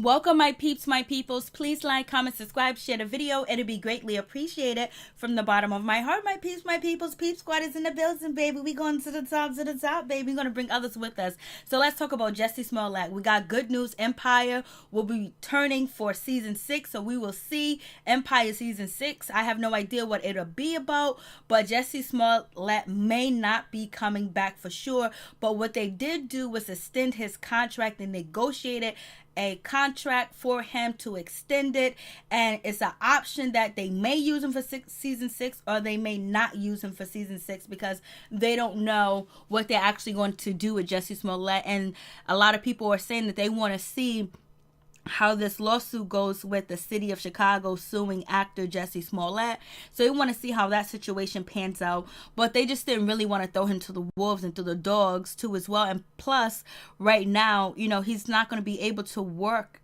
Welcome, my peeps, my peoples. Please like, comment, subscribe, share the video. It'll be greatly appreciated from the bottom of my heart. My peeps, my peoples, peep squad is in the building, baby. We going to the top, baby. We're going to bring others with us. So let's talk about Jussie Smollett. We got good news. Empire will be returning for season 6. So we will see Empire season 6. I have no idea what it'll be about, but Jussie Smollett may not be coming back for sure. But what they did do was extend his contract and negotiated a contract for him to extend it, and it's an option that they may use him for season 6 or they may not use him for season 6 because they don't know what they're actually going to do with Jussie Smollett. And a lot of people are saying that they want to see how this lawsuit goes with the city of Chicago suing actor Jussie Smollett. So we want to see how that situation pans out. But they just didn't really want to throw him to the wolves and to the dogs too as well. And plus, right now, he's not going to be able to work,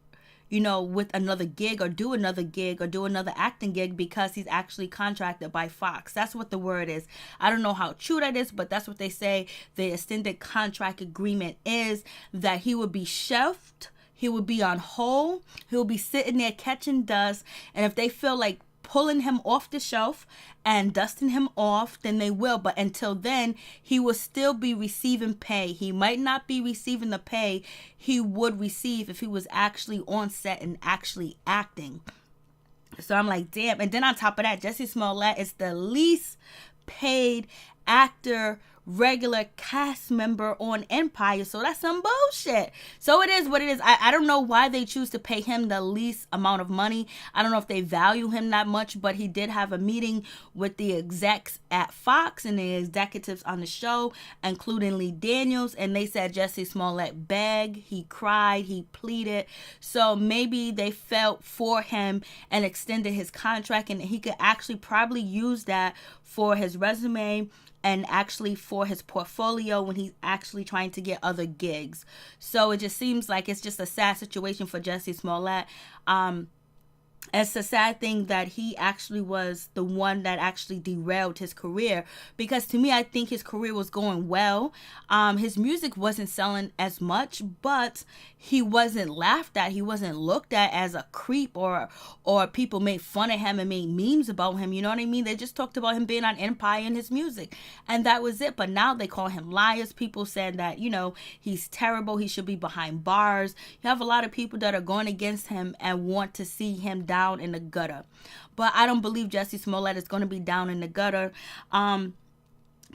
with another gig or do another acting gig because he's actually contracted by Fox. That's what the word is. I don't know how true that is, but that's what they say. The extended contract agreement is that he would be shelved. He will be on hold. He'll be sitting there catching dust. And if they feel like pulling him off the shelf and dusting him off, then they will. But until then, he will still be receiving pay. He might not be receiving the pay he would receive if he was actually on set and actually acting. So I'm like, damn. And then on top of that, Jussie Smollett is the least paid actor, regular cast member on Empire. So that's some bullshit. So it is what it is. I don't know why they choose to pay him the least amount of money. I don't know if they value him that much, but he did have a meeting with the execs at Fox and the executives on the show, including Lee Daniels, and they said Jussie Smollett begged, he cried, he pleaded. So maybe they felt for him and extended his contract, and he could actually probably use that for his resume and actually for his portfolio when he's actually trying to get other gigs. So it just seems like it's just a sad situation for Jussie Smollett. It's a sad thing that he actually was the one that actually derailed his career, because to me, I think his career was going well. His music wasn't selling as much, but he wasn't laughed at. He wasn't looked at as a creep or people made fun of him and made memes about him. You know what I mean? They just talked about him being on Empire and his music, and that was it. But now they call him liars. People said that, he's terrible. He should be behind bars. You have a lot of people that are going against him and want to see him down in the gutter. But I don't believe Jussie Smollett is going to be down in the gutter.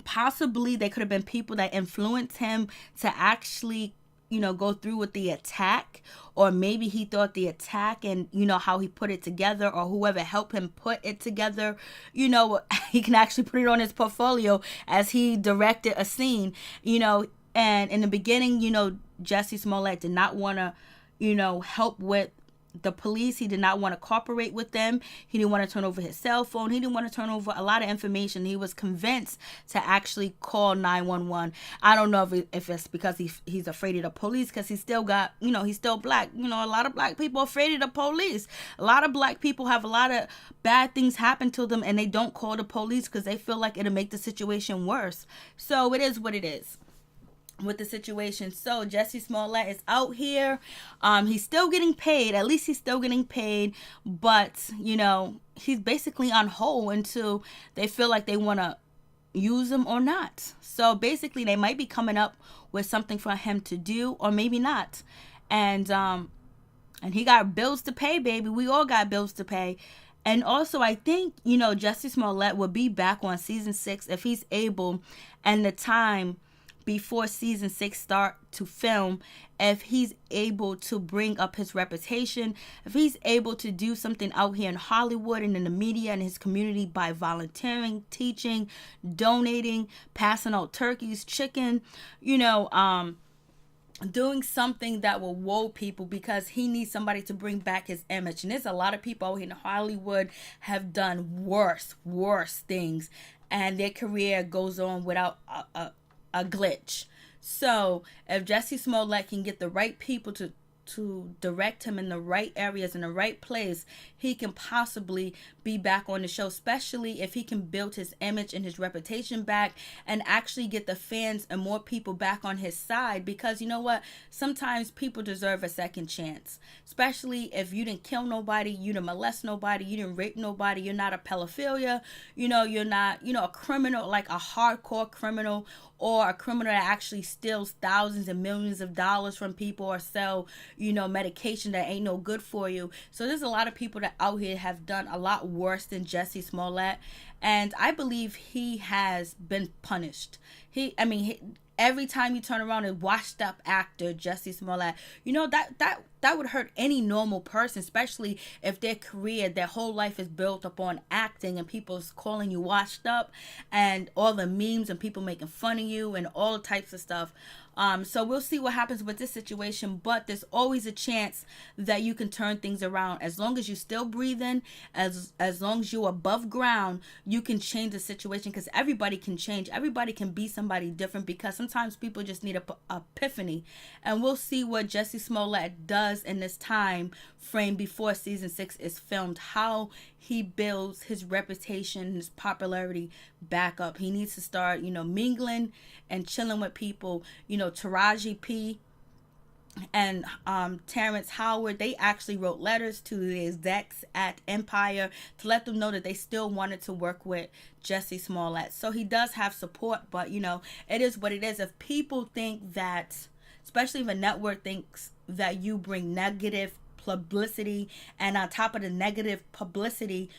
Possibly they could have been people that influenced him to actually go through with the attack, or maybe he thought the attack and how he put it together, or whoever helped him put it together, he can actually put it on his portfolio as he directed a scene, and in the beginning, Jussie Smollett did not want to help with the police. He did not want to cooperate with them. He didn't want to turn over his cell phone. He didn't want to turn over a lot of information. He was convinced to actually call 911. I don't know if it's because he's afraid of the police, because he's still got, he's still black. A lot of black people are afraid of the police. A lot of black people have a lot of bad things happen to them and they don't call the police because they feel like it'll make the situation worse. So it is what it is with the situation. So Jussie Smollett is out here. He's still getting paid. At least he's still getting paid. But, he's basically on hold until they feel like they want to use him or not. So basically they might be coming up with something for him to do, or maybe not. And he got bills to pay, baby. We all got bills to pay. And also, I think, Jussie Smollett will be back on season 6 if he's able, and the time before season 6 start to film, if he's able to bring up his reputation, if he's able to do something out here in Hollywood and in the media and his community by volunteering, teaching, donating, passing out turkeys, chicken, doing something that will wow people, because he needs somebody to bring back his image. And there's a lot of people out here in Hollywood have done worse things, and their career goes on without a glitch. So if Jussie Smollett can get the right people to direct him in the right areas, in the right place, he can possibly be back on the show, especially if he can build his image and his reputation back and actually get the fans and more people back on his side. Because you know what? Sometimes people deserve a second chance, especially if you didn't kill nobody, you didn't molest nobody, you didn't rape nobody, you're not a pedophilia, you're not, a criminal, like a hardcore criminal, or a criminal that actually steals thousands and millions of dollars from people, or sell, medication that ain't no good for you. So there's a lot of people that out here have done a lot worse than Jussie Smollett, and I believe he has been punished. Every time you turn around, a washed up actor, Jussie Smollett, that would hurt any normal person, especially if their career, their whole life is built upon acting, and people's calling you washed up, and all the memes and people making fun of you and all types of stuff. So we'll see what happens with this situation, but there's always a chance that you can turn things around. As long as you're still breathing, as long as you're above ground, you can change the situation, because everybody can change. Everybody can be somebody different, because sometimes people just need a epiphany. And we'll see what Jussie Smollett does in this time frame before season 6 is filmed, how he builds his reputation, his popularity back up. He needs to start, mingling and chilling with people. Taraji P and Terrence Howard, they actually wrote letters to the execs at Empire to let them know that they still wanted to work with Jussie Smollett. So he does have support, but it is what it is. If people think that, especially if a network thinks that you bring negative publicity, and on top of the negative publicity,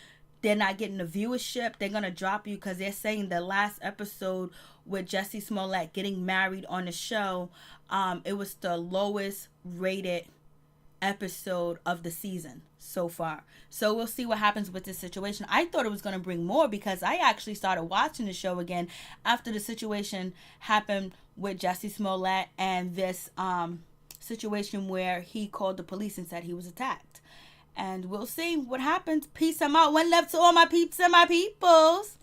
they're not getting the viewership, they're going to drop you, because they're saying the last episode with Jussie Smollett getting married on the show, it was the lowest rated episode of the season so far. So we'll see what happens with this situation. I thought it was going to bring more, because I actually started watching the show again after the situation happened with Jussie Smollett and this situation where he called the police and said he was attacked. And we'll see what happens. Peace. I'm out. One love to all my peeps and my peoples.